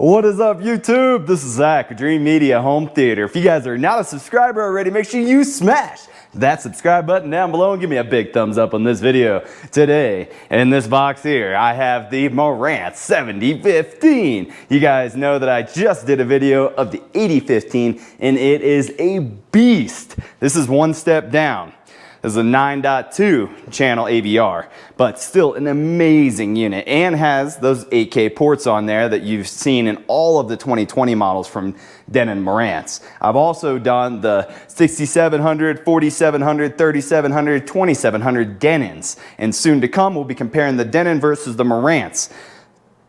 What is up, YouTube? This is Zach with Dreamedia Home Theater. If you guys are not a subscriber already, make sure you smash that subscribe button down below and give me a big thumbs up on this video. Today, in this box here, I have the Marantz 7015. You guys know that I just did a video of the 8015, and it is a beast. This is one step down. This is a 9.2 channel AVR, but still an amazing unit, and has those 8K ports on there that you've seen in all of the 2020 models from Denon Marantz. I've also done the 6700, 4700, 3700, 2700 Denons, and soon to come we'll be comparing the Denon versus the Marantz.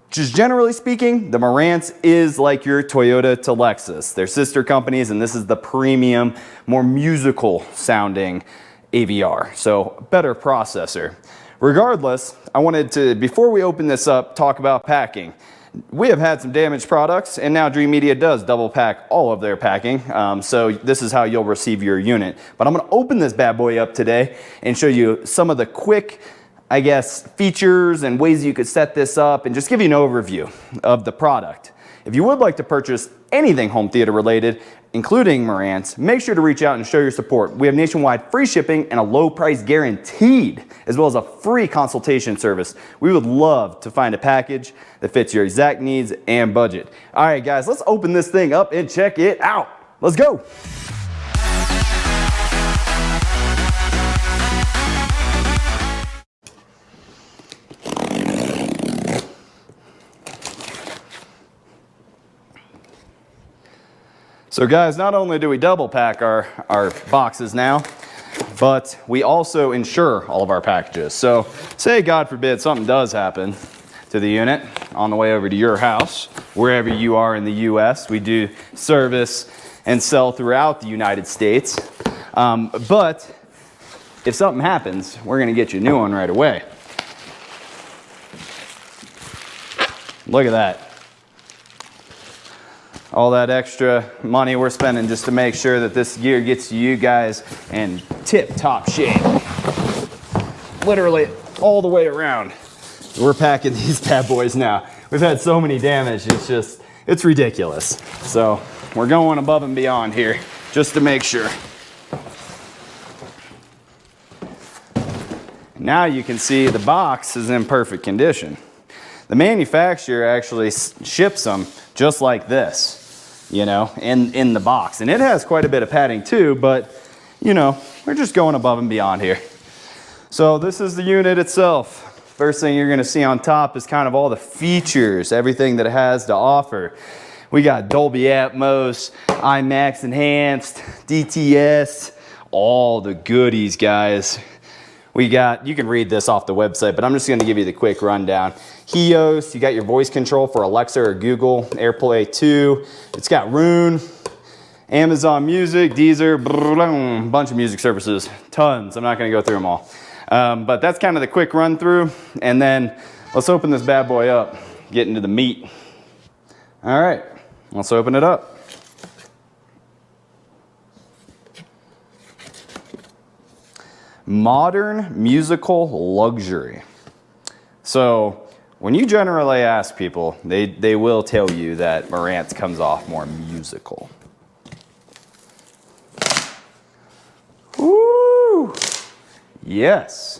Just generally speaking, the Marantz is like your Toyota to Lexus. They're sister companies, and this is the premium, more musical sounding AVR, so better processor. Regardless, I wanted to, before we open this up, talk about packing. We have had some damaged products, and now Dreamedia does double pack all of their packing, so this is how you'll receive your unit. But I'm going to open this bad boy up today and show you some of the quick, I guess, features and ways you could set this up, and just give you an overview of the product. If you would like to purchase anything home theater related, including Marantz, make sure to reach out and show your support. We have nationwide free shipping and a low price guaranteed, as well as a free consultation service. We would love to find a package that fits your exact needs and budget. All right, guys, let's open this thing up and check it out. Let's go. So guys, not only do we double pack our boxes now, but we also insure all of our packages. So say, God forbid, something does happen to the unit on the way over to your house, wherever you are in the US. We do service and sell throughout the United States. But if something happens, we're gonna get you a new one right away. Look at that. All that extra money we're spending just to make sure that this gear gets you guys in tip-top shape. Literally all the way around. We're packing these bad boys now. We've had so many damage, it's ridiculous. So we're going above and beyond here just to make sure. Now you can see the box is in perfect condition. The manufacturer actually ships them just like this, you know, in the box. And it has quite a bit of padding too, but, you know, we're just going above and beyond here. So this is the unit itself. First thing you're gonna see on top is kind of all the features, everything that it has to offer. We got Dolby Atmos, IMAX Enhanced, DTS, all the goodies, guys. We got, you can read this off the website, but I'm just gonna give you the quick rundown. HEOS, you got your voice control for Alexa or Google, AirPlay 2. It's got Rune, Amazon Music, Deezer, bunch of music services, tons. I'm not gonna go through them all. But that's kind of the quick run through. And then let's open this bad boy up, get into the meat. All right, let's open it up. Modern musical luxury. So when you generally ask people, they will tell you that Marantz comes off more musical. Woo! Yes.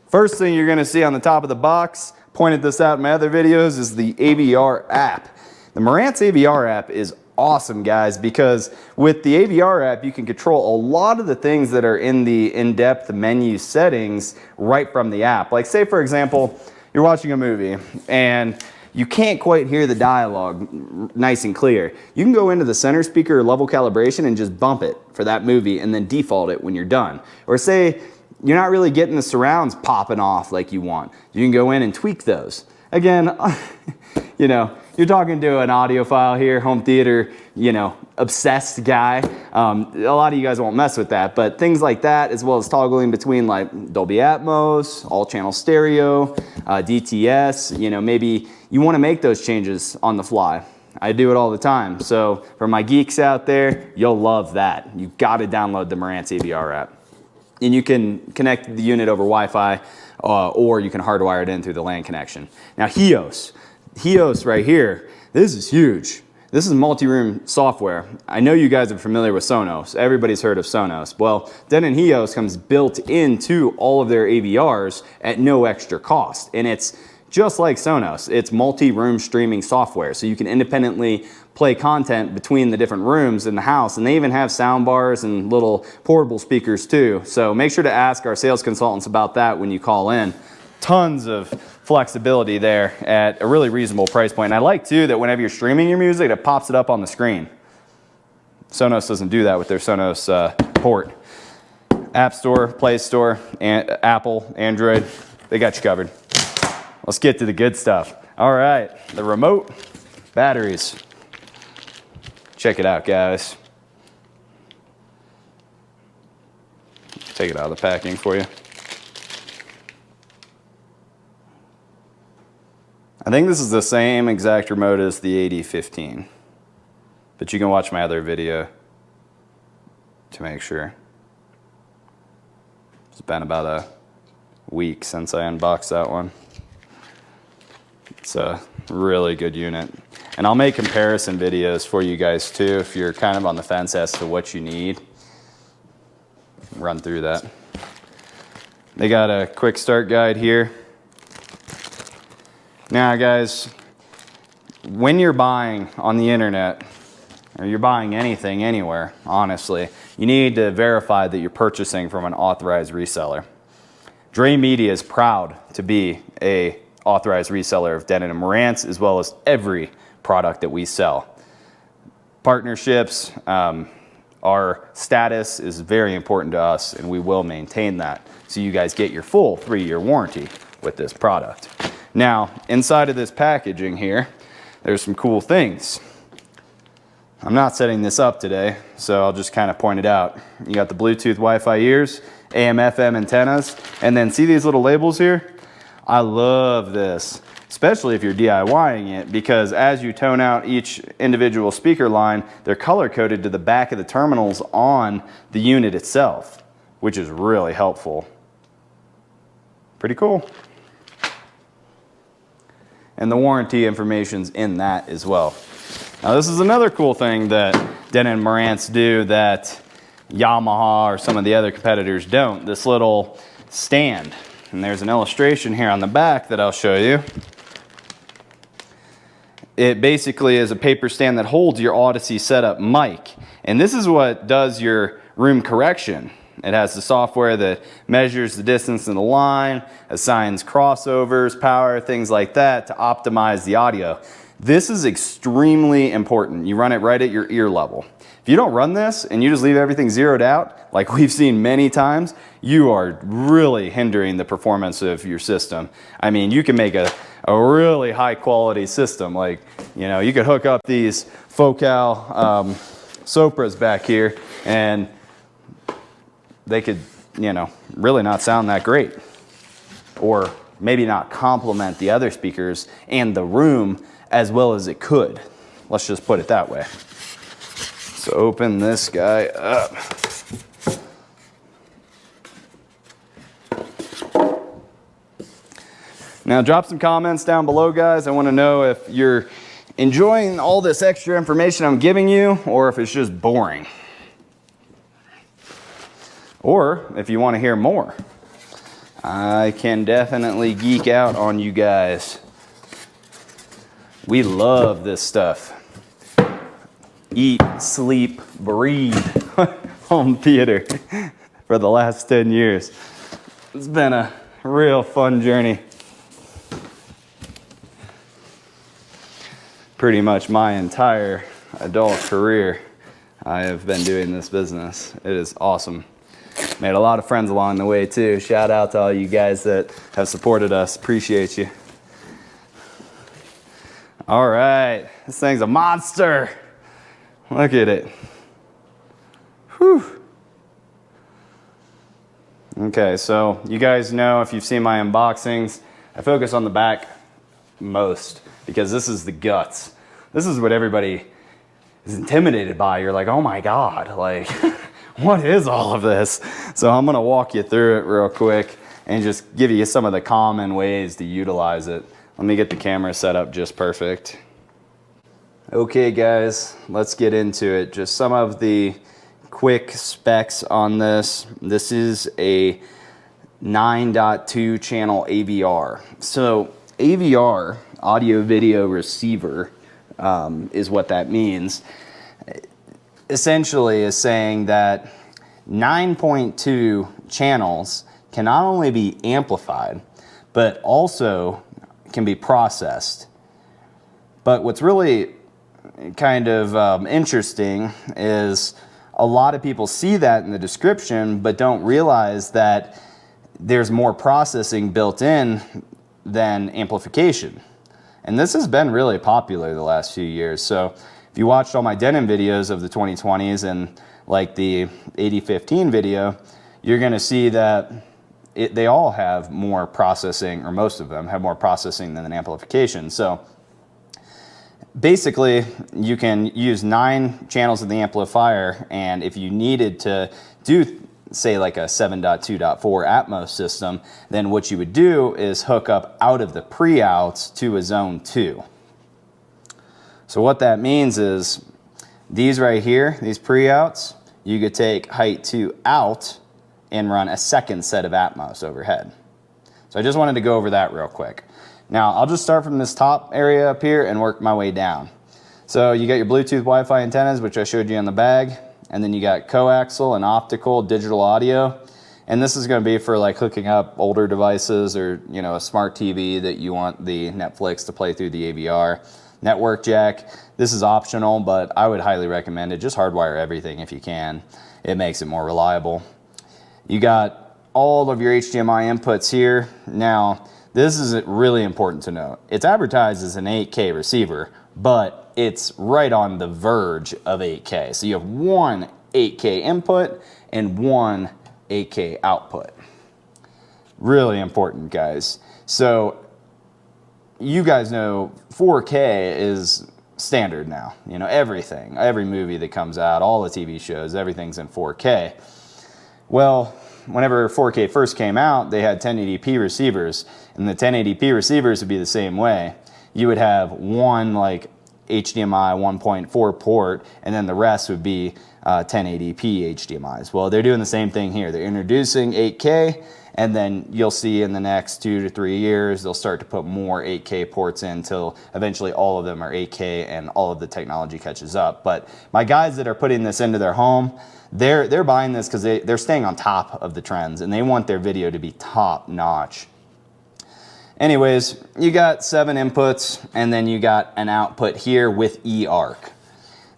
First thing you're gonna see on the top of the box, pointed this out in my other videos, is the AVR app. The Marantz AVR app is awesome, guys, because with the AVR app you can control a lot of the things that are in the in-depth menu settings right from the app. Like say for example, you're watching a movie and you can't quite hear the dialogue nice and clear. You can go into the center speaker level calibration and just bump it for that movie and then default it when you're done. Or say you're not really getting the surrounds popping off like you want. You can go in and tweak those. Again, you know, you're talking to an audiophile here, home theater, you know, obsessed guy. A lot of you guys won't mess with that, but things like that, as well as toggling between like Dolby Atmos, all channel stereo, DTS, you know, maybe you want to make those changes on the fly. I do it all the time. So for my geeks out there, you'll love that. You got to download the Marantz AVR app. And you can connect the unit over Wi-Fi, or you can hardwire it in through the LAN connection. Now HEOS right here, This is huge. This is multi-room software. I know you guys are familiar with Sonos. Everybody's heard of Sonos. Well, Denon Hios comes built into all of their AVRs at no extra cost. And it's just like Sonos. It's multi-room streaming software. So you can independently play content between the different rooms in the house. And they even have sound bars and little portable speakers too. So make sure to ask our sales consultants about that when you call in. Tons of flexibility there at a really reasonable price point. And I like too that whenever you're streaming your music, it pops it up on the screen. Sonos doesn't do that with their Sonos port. App Store, Play Store, Apple, Android, they got you covered. Let's get to the good stuff. All right, the remote, batteries. Check it out, guys. Take it out of the packing for you. I think this is the same exact remote as the AD15, but you can watch my other video to make sure. It's been about a week since I unboxed that one. It's a really good unit. And I'll make comparison videos for you guys too if you're kind of on the fence as to what you need. Run through that. They got a quick start guide here. Now guys, when you're buying on the internet, or you're buying anything anywhere, honestly, you need to verify that you're purchasing from an authorized reseller. Dreamedia is proud to be an authorized reseller of Denon and Marantz, as well as every product that we sell. Partnerships, our status is very important to us, and we will maintain that. So you guys get your full 3-year warranty with this product. Now, inside of this packaging here, there's some cool things. I'm not setting this up today, so I'll just kind of point it out. You got the Bluetooth Wi-Fi ears, AM, FM antennas, and then see these little labels here? I love this, especially if you're DIYing it, because as you tone out each individual speaker line, they're color-coded to the back of the terminals on the unit itself, which is really helpful. Pretty cool. And the warranty information's in that as well. Now this is another cool thing that Denon and Marantz do that Yamaha or some of the other competitors don't. This little stand. And there's an illustration here on the back that I'll show you. It basically is a paper stand that holds your Odyssey setup mic. And this is what does your room correction. It has the software that measures the distance in the line, assigns crossovers, power, things like that to optimize the audio. This is extremely important. You run it right at your ear level. If you don't run this and you just leave everything zeroed out, like we've seen many times, you are really hindering the performance of your system. I mean, you can make a really high quality system. Like, you know, you could hook up these Focal Sopras back here and they could, you know, really not sound that great. Or maybe not complement the other speakers and the room as well as it could. Let's just put it that way. So open this guy up. Now drop some comments down below, guys. I want to know if you're enjoying all this extra information I'm giving you or if it's just boring. Or if you want to hear more. I can definitely geek out on you guys. We love this stuff. Eat, sleep, breathe home theater for the last 10 years. It's been a real fun journey. Pretty much my entire adult career, I have been doing this business. It is awesome. Made a lot of friends along the way too. Shout out to all you guys that have supported us. Appreciate you. All right, this thing's a monster. Look at it. Whew. Okay, so you guys know if you've seen my unboxings, I focus on the back most because this is the guts. This is what everybody is intimidated by. You're like, oh my God, like, what is all of this? So I'm gonna walk you through it real quick and just give you some of the common ways to utilize it. Let me get the camera set up just perfect. Okay guys, let's get into it. Just some of the quick specs on this. This is a 9.2 channel AVR. So AVR, audio video receiver, is what that means. Essentially is saying that 9.2 channels can not only be amplified, but also can be processed. But what's really kind of interesting is a lot of people see that in the description, but don't realize that there's more processing built in than amplification. And this has been really popular the last few years. So if you watched all my denim videos of the 2020s and like the 8015 video, you're gonna see that they all have more processing, or most of them have more processing than an amplification. So basically, you can use 9 channels of the amplifier, and if you needed to do, say, like a 7.2.4 Atmos system, then what you would do is hook up out of the pre-outs to a zone 2. So what that means is, these right here, these pre-outs, you could take height 2 out and run a second set of Atmos overhead. So I just wanted to go over that real quick. Now, I'll just start from this top area up here and work my way down. So you got your Bluetooth Wi-Fi antennas, which I showed you in the bag, and then you got coaxial and optical digital audio. And this is going to be for like hooking up older devices, or a smart TV that you want the Netflix to play through the AVR. Network jack, this is optional, but I would highly recommend it. Just hardwire everything if you can. It makes it more reliable. You got all of your HDMI inputs here. Now, this is really important to note. It's advertised as an 8K receiver, but it's right on the verge of 8K. So you have one 8K input and one 8K output. Really important, guys. So you guys know 4K is standard now. Everything, every movie that comes out, all the TV shows, everything's in 4K. Well, whenever 4K first came out, they had 1080p receivers, and the 1080p receivers would be the same way. You would have one like HDMI 1.4 port, and then the rest would be 1080p HDMIs. Well, they're doing the same thing here. They're introducing 8K, and then you'll see in the next 2 to 3 years, they'll start to put more 8K ports in until eventually all of them are 8K and all of the technology catches up. But my guys that are putting this into their home, they're buying this because they're staying on top of the trends, and they want their video to be top notch. Anyways, you got 7 inputs, and then you got an output here with eARC.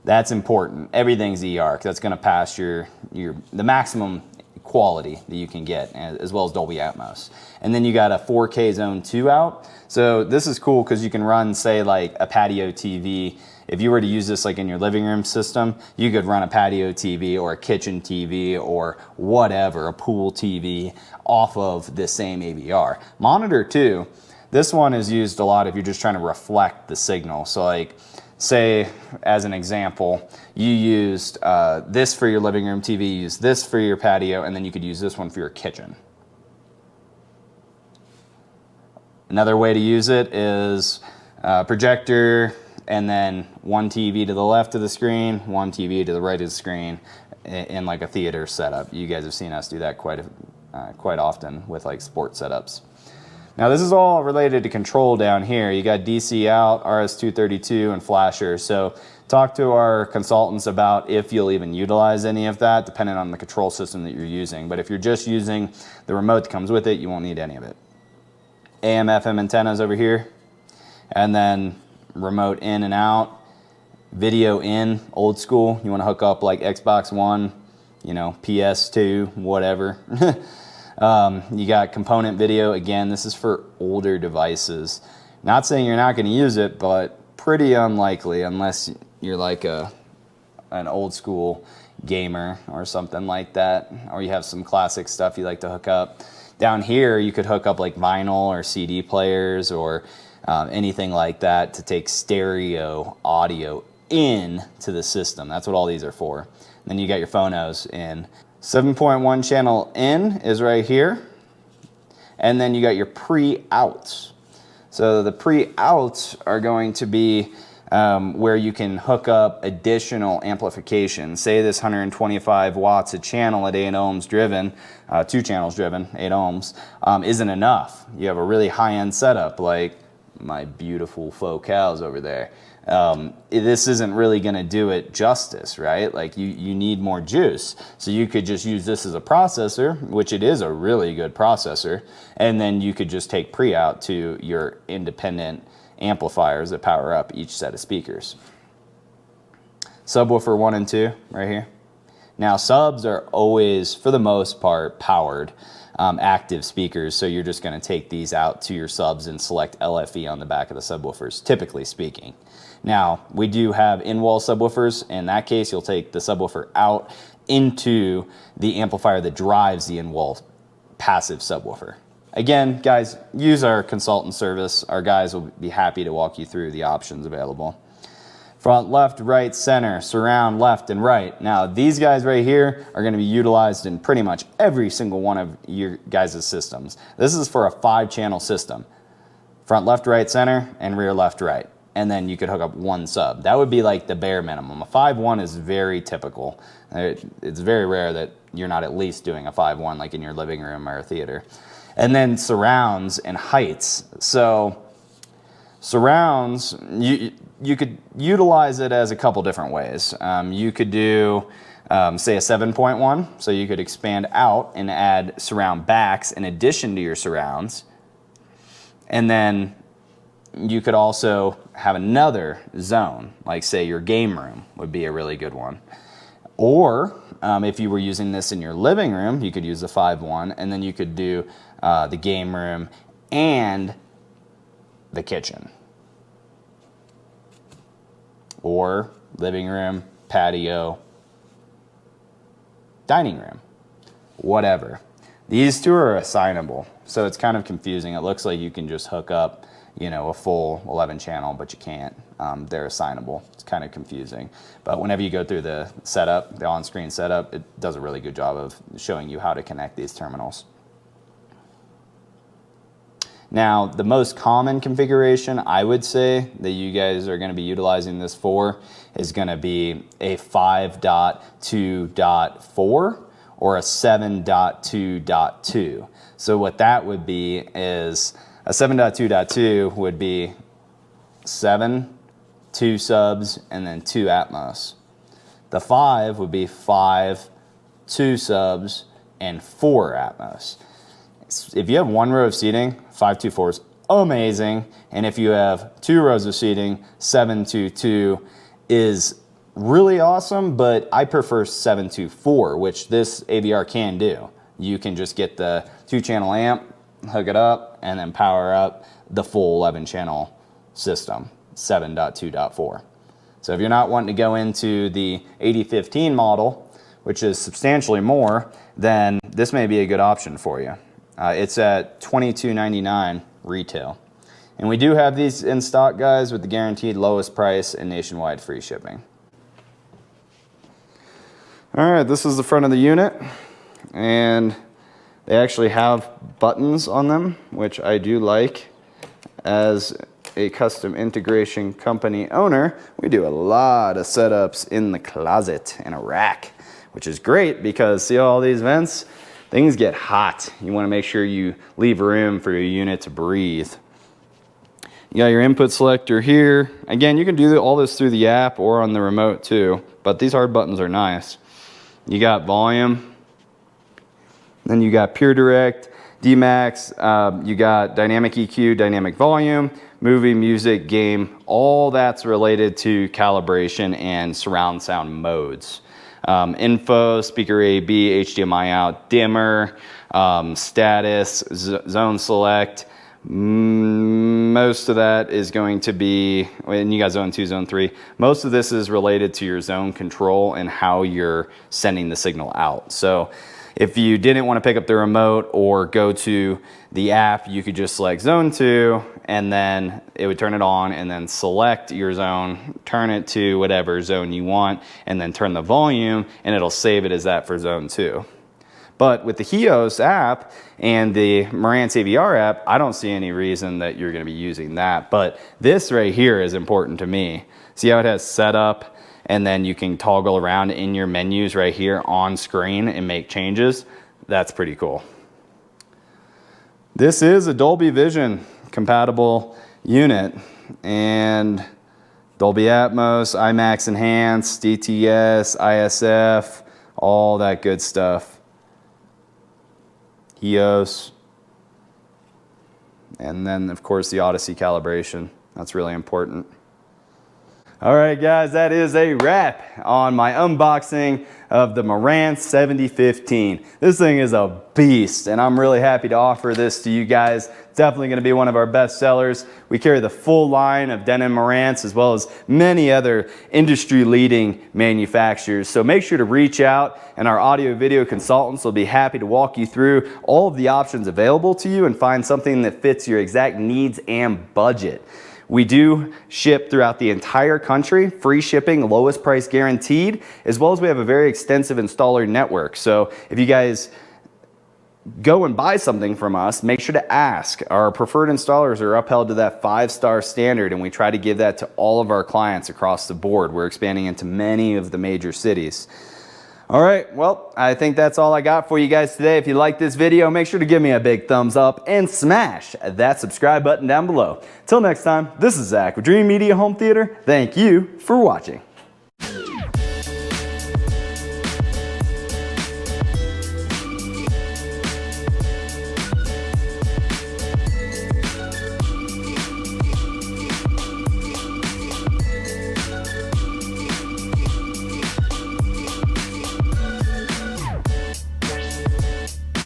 That's important. Everything's eARC. That's going to pass the maximum quality that you can get, as well as Dolby Atmos. And then you got a 4K Zone 2 out. So this is cool because you can run, say, like a patio TV. If you were to use this like in your living room system, you could run a patio TV or a kitchen TV or whatever, a pool TV, off of this same AVR. Monitor too. This one is used a lot if you're just trying to reflect the signal. So like, say, as an example, you used this for your living room TV, you used this for your patio, and then you could use this one for your kitchen. Another way to use it is projector, and then one TV to the left of the screen, one TV to the right of the screen, in like a theater setup. You guys have seen us do that quite often with like sports setups. Now this is all related to control down here. You got DC out, RS-232, and flasher. So talk to our consultants about if you'll even utilize any of that, depending on the control system that you're using. But if you're just using the remote that comes with it, you won't need any of it. AM, FM antennas over here, and then remote in and out, video in, old school. You want to hook up like Xbox One, PS2, whatever. You got component video. Again, this is for older devices. Not saying you're not going to use it, but pretty unlikely unless you're like an old school gamer or something like that, or you have some classic stuff you like to hook up. Down here, you could hook up like vinyl or CD players or anything like that to take stereo audio in to the system. That's what all these are for. And then you got your phonos in. 7.1 channel in is right here. And then you got your pre-outs. So the pre-outs are going to be where you can hook up additional amplification. Say this 125 watts a channel at 8 ohms driven, 2 channels driven, 8 ohms, isn't enough. You have a really high-end setup like my beautiful faux cows over there. This isn't really going to do it justice, right? Like you need more juice. So you could just use this as a processor, which it is a really good processor, and then you could just take pre-out to your independent amplifiers that power up each set of speakers. Subwoofer 1 and 2 right here. Now subs are always, for the most part, powered active speakers, so you're just going to take these out to your subs and select LFE on the back of the subwoofers, typically speaking. Now, we do have in-wall subwoofers. In that case, you'll take the subwoofer out into the amplifier that drives the in-wall passive subwoofer. Again, guys, use our consultant service. Our guys will be happy to walk you through the options available. Front, left, right, center, surround, left, and right. Now, these guys right here are going to be utilized in pretty much every single one of your guys' systems. This is for a 5-channel system. Front, left, right, center, and rear, left, right. And then you could hook up 1 sub. That would be like the bare minimum. A 5-1 is very typical. It's very rare that you're not at least doing a 5-1 like in your living room or a theater. And then surrounds and heights. So surrounds, you could utilize it as a couple different ways. You could do, say, a 7.1, so you could expand out and add surround backs in addition to your surrounds. And then you could also have another zone, like say your game room would be a really good one. Or if you were using this in your living room, you could use the 5.1, and then you could do the game room and the kitchen. Or living room, patio, dining room, whatever. These two are assignable, so it's kind of confusing. It looks like you can just hook up, you know, a full 11 channel, but you can't. They're assignable. It's kind of confusing. But whenever you go through the setup, the on-screen setup, it does a really good job of showing you how to connect these terminals. Now, the most common configuration I would say that you guys are going to be utilizing this for is going to be a 5.2.4 or a 7.2.2. So what that would be is a 7.2.2 would be 7, 2 subs, and then 2 Atmos. The 5 would be 5, 2 subs, and 4 Atmos. If you have 1 row of seating, 5.2.4 is amazing. And if you have 2 rows of seating, 7.2.2 is really awesome, but I prefer 7.2.4, which this AVR can do. You can just get the 2-channel amp, hook it up, and then power up the full 11-channel system, 7.2.4. So if you're not wanting to go into the 8015 model, which is substantially more, then this may be a good option for you. It's at $22.99 retail. And we do have these in stock, guys, with the guaranteed lowest price and nationwide free shipping. All right, this is the front of the unit, and they actually have buttons on them, which I do like. As a custom integration company owner, we do a lot of setups in the closet in a rack, which is great because see all these vents? Things get hot. You want to make sure you leave room for your unit to breathe. You got your input selector here. Again, you can do all this through the app or on the remote too, but these hard buttons are nice. You got volume, then you got Pure Direct, D-Max, you got dynamic EQ, dynamic volume, movie, music, game, all that's related to calibration and surround sound modes. Info, speaker A, B, HDMI out, dimmer, status, zone select. Most of that is going to be, and you got zone 2, zone 3. Most of this is related to your zone control and how you're sending the signal out. So if you didn't want to pick up the remote or go to the app, you could just select zone 2 and then it would turn it on, and then select your zone, turn it to whatever zone you want, and then turn the volume and it'll save it as that for zone 2. But with the HEOS app and the Marantz AVR app, I don't see any reason that you're going to be using that. But this right here is important to me. See how it has setup, and then you can toggle around in your menus right here on screen and make changes. That's pretty cool. This is a Dolby Vision compatible unit, and Dolby Atmos, IMAX Enhanced, DTS, ISF, all that good stuff. HEOS, and then of course the Odyssey calibration. That's really important. All right guys, that is a wrap on my unboxing of the Marantz 7015. This thing is a beast, and I'm really happy to offer this to you guys. It's definitely going to be one of our best sellers. We carry the full line of Denon Marantz as well as many other industry leading manufacturers. So make sure to reach out, and our audio video consultants will be happy to walk you through all of the options available to you and find something that fits your exact needs and budget. We do ship throughout the entire country, free shipping, lowest price guaranteed, as well as we have a very extensive installer network. So if you guys go and buy something from us, make sure to ask. Our preferred installers are upheld to that 5-star standard, and we try to give that to all of our clients across the board. We're expanding into many of the major cities. All right, well, I think that's all I got for you guys today. If you like this video, make sure to give me a big thumbs up and smash that subscribe button down below. Till next time, this is Zach with Dreamedia Home Theater. Thank you for watching.